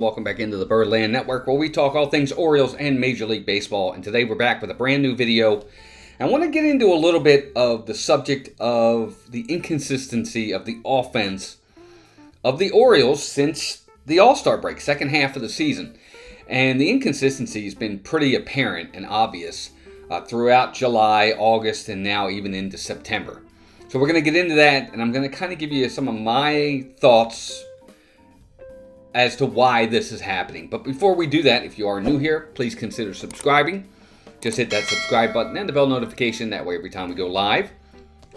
Welcome back into the Birdland Network, where we talk all things Orioles and Major League Baseball. And today we're back with a brand new video. I want to get into a little bit of the subject of the inconsistency of the offense of the Orioles since the All-Star break, second half of the season. And the inconsistency has been pretty apparent and obvious throughout July, August, and now even into September. So we're going to get into that, and I'm going to kind of give you some of my thoughts as to why this is happening. But before we do that, if you are new here, please consider subscribing. Just hit that subscribe button and the bell notification. That way every time we go live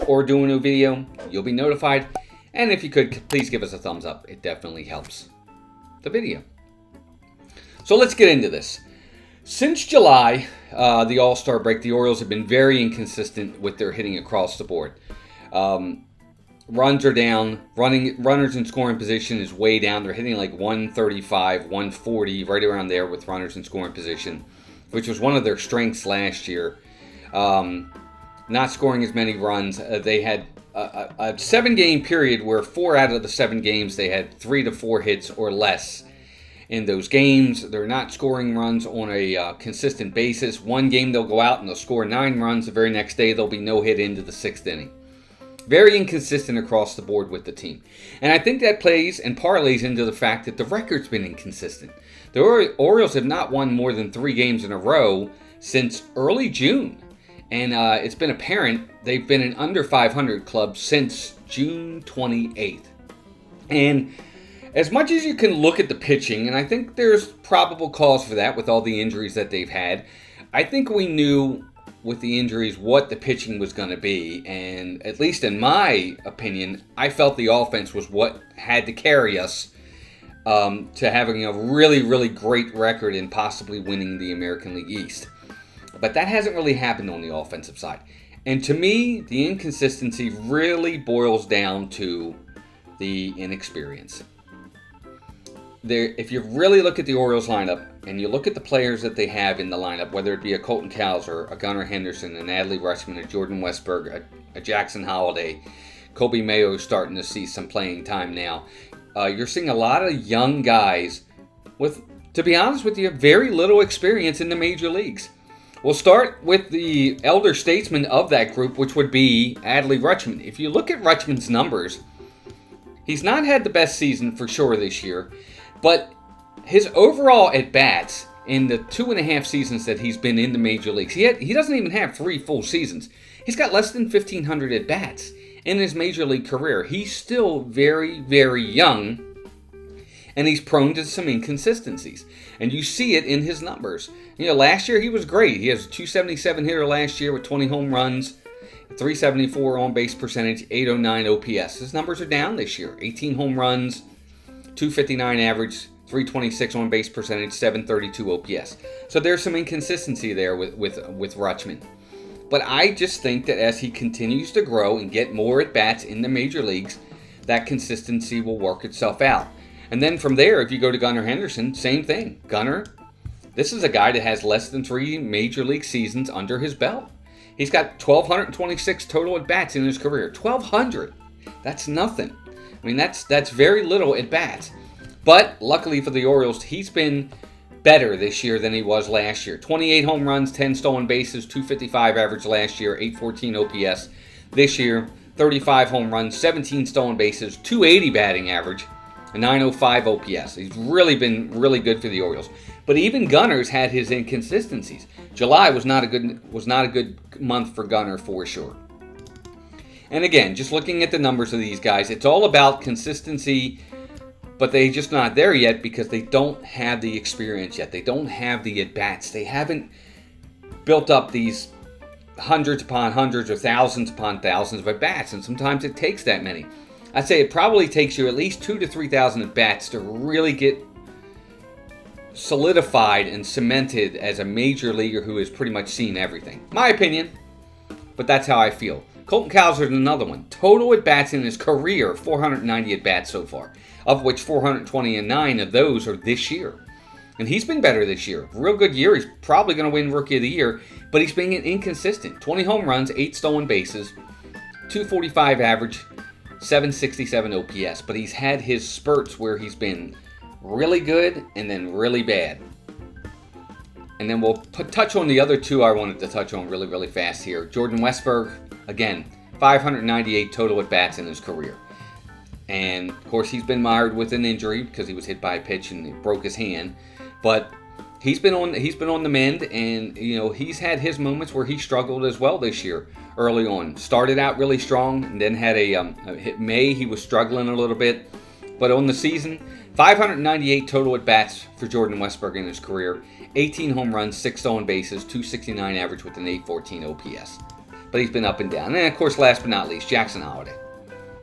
or do a new video, you'll be notified. And if you could, please give us a thumbs up. It definitely helps the video. So let's get into this. Since July, the All-Star break, the Orioles have been very inconsistent with their hitting across the board. Runs are down. Runners in scoring position is way down. They're hitting like 135, 140, right around there with runners in scoring position, which was one of their strengths last year. Not scoring as many runs. They had a 7-game period where 4 out of the 7 games they had 3 to 4 hits or less in those games. They're not scoring runs on a consistent basis. One game they'll go out and they'll score 9 runs. The very next day they'll be no hit into the 6th inning. Very inconsistent across the board with the team. And I think that plays and parlays into the fact that the record's been inconsistent. The Orioles have not won more than 3 games in a row since early June. And it's been apparent they've been an under 500 club since June 28th. And as much as you can look at the pitching, and I think there's probable cause for that with all the injuries that they've had, I think we knew with the injuries what the pitching was going to be, and at least in my opinion, I felt the offense was what had to carry us to having a really, really great record and possibly winning the American League East. But that hasn't really happened on the offensive side. And to me, the inconsistency really boils down to the inexperience. If you really look at the Orioles lineup and you look at the players that they have in the lineup, whether it be a Colton Cowser, a Gunnar Henderson, an Adley Rutschman, a Jordan Westberg, a Jackson Holliday, Kobe Mayo is starting to see some playing time now. You're seeing a lot of young guys with, to be honest with you, very little experience in the major leagues. We'll start with the elder statesman of that group, which would be Adley Rutschman. If you look at Rutschman's numbers, he's not had the best season for sure this year. But his overall at-bats in the 2.5 seasons that he's been in the major leagues, he doesn't even have 3 full seasons. He's got less than 1,500 at-bats in his major league career. He's still very, very young, and he's prone to some inconsistencies. And you see it in his numbers. You know, last year he was great. He has a 277 hitter last year with 20 home runs, 374 on-base percentage, 809 OPS. His numbers are down this year. 18 home runs, 259 average, 326 on base percentage, 732 OPS. So there's some inconsistency there with Rutschman. But I just think that as he continues to grow and get more at-bats in the major leagues, that consistency will work itself out. And then from there, if you go to Gunnar Henderson, same thing. Gunnar, this is a guy that has less than 3 major league seasons under his belt. He's got 1,226 total at-bats in his career. 1,200. That's nothing. I mean, that's very little at bats. But luckily for the Orioles, he's been better this year than he was last year. 28 home runs, 10 stolen bases, 255 average last year, 814 OPS. This year, 35 home runs, 17 stolen bases, 280 batting average, a 905 OPS. He's really been really good for the Orioles. But even Gunnar's had his inconsistencies. July was not a good month for Gunnar for sure. And again, just looking at the numbers of these guys, it's all about consistency, but they're just not there yet because they don't have the experience yet. They don't have the at-bats. They haven't built up these hundreds upon hundreds or thousands upon thousands of at-bats, and sometimes it takes that many. I'd say it probably takes you at least 2,000 to 3,000 at-bats to really get solidified and cemented as a major leaguer who has pretty much seen everything. My opinion, but that's how I feel. Colton Cowser is another one. Total at-bats in his career, 490 at-bats so far, of which 429 of those are this year. And he's been better this year. Real good year. He's probably going to win Rookie of the Year, but he's being inconsistent. 20 home runs, 8 stolen bases, 245 average, 767 OPS. But he's had his spurts where he's been really good, and then really bad. And then we'll touch on the other two I wanted to touch on really, really fast here. Jordan Westburg, again, 598 total at-bats in his career. And, of course, he's been mired with an injury because he was hit by a pitch and he broke his hand. But he's been on the mend, and, you know, he's had his moments where he struggled as well this year early on. Started out really strong and then had a hit May. He was struggling a little bit. But on the season, 598 total at-bats for Jordan Westburg in his career. 18 home runs, 6 stolen bases, 269 average with an 814 OPS. But he's been up and down. And then, of course, last but not least, Jackson Holliday.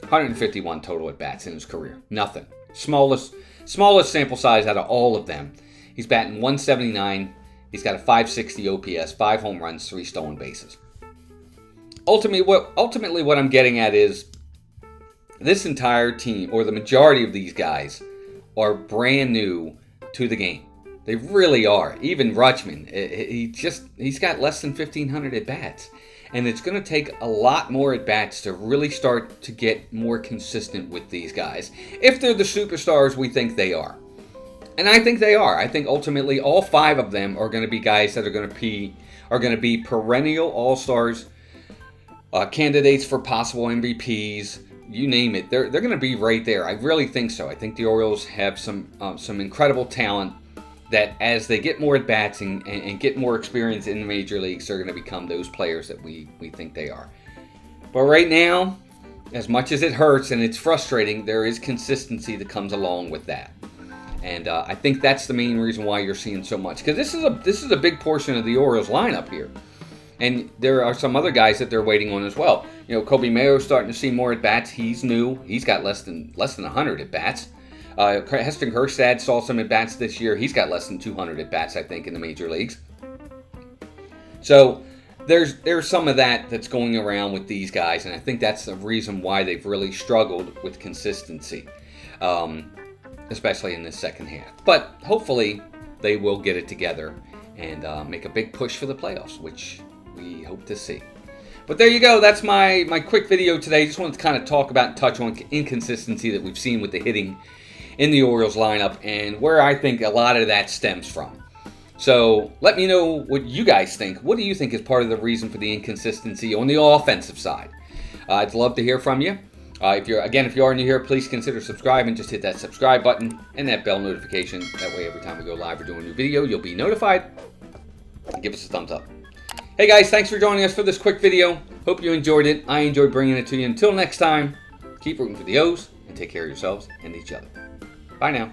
151 total at-bats in his career. Nothing. Smallest sample size out of all of them. He's batting 179. He's got a 560 OPS, 5 home runs, 3 stolen bases. Ultimately, what I'm getting at is this entire team, or the majority of these guys, are brand new to the game. They really are. Even Rutschman, he's got less than 1,500 at-bats. And it's going to take a lot more at-bats to really start to get more consistent with these guys, if they're the superstars we think they are. And I think they are. I think ultimately all 5 of them are going to be guys that are going to be perennial all-stars, candidates for possible MVPs. You name it, they're going to be right there. I really think so. I think the Orioles have some incredible talent that, as they get more at-bats and get more experience in the major leagues, they're going to become those players that we think they are. But right now, as much as it hurts and it's frustrating, there is consistency that comes along with that. And I think that's the main reason why you're seeing so much. Because this is a big portion of the Orioles lineup here. And there are some other guys that they're waiting on as well. You know, Kobe Mayo's starting to see more at-bats. He's new. He's got less than 100 at-bats. Heston Kjerstad saw some at-bats this year. He's got less than 200 at-bats, I think, in the major leagues. So there's some of that's going around with these guys, and I think that's the reason why they've really struggled with consistency, especially in the second half. But hopefully they will get it together and make a big push for the playoffs, which we hope to see. But there you go. That's my quick video today. Just wanted to kind of talk about and touch on inconsistency that we've seen with the hitting in the Orioles lineup and where I think a lot of that stems from. So let me know what you guys think. What do you think is part of the reason for the inconsistency on the offensive side? I'd love to hear from you. If you are new here, please consider subscribing. Just hit that subscribe button and that bell notification. That way, every time we go live or do a new video, you'll be notified. And give us a thumbs up. Hey guys, thanks for joining us for this quick video. Hope you enjoyed it. I enjoyed bringing it to you. Until next time, keep rooting for the O's and take care of yourselves and each other. Bye now.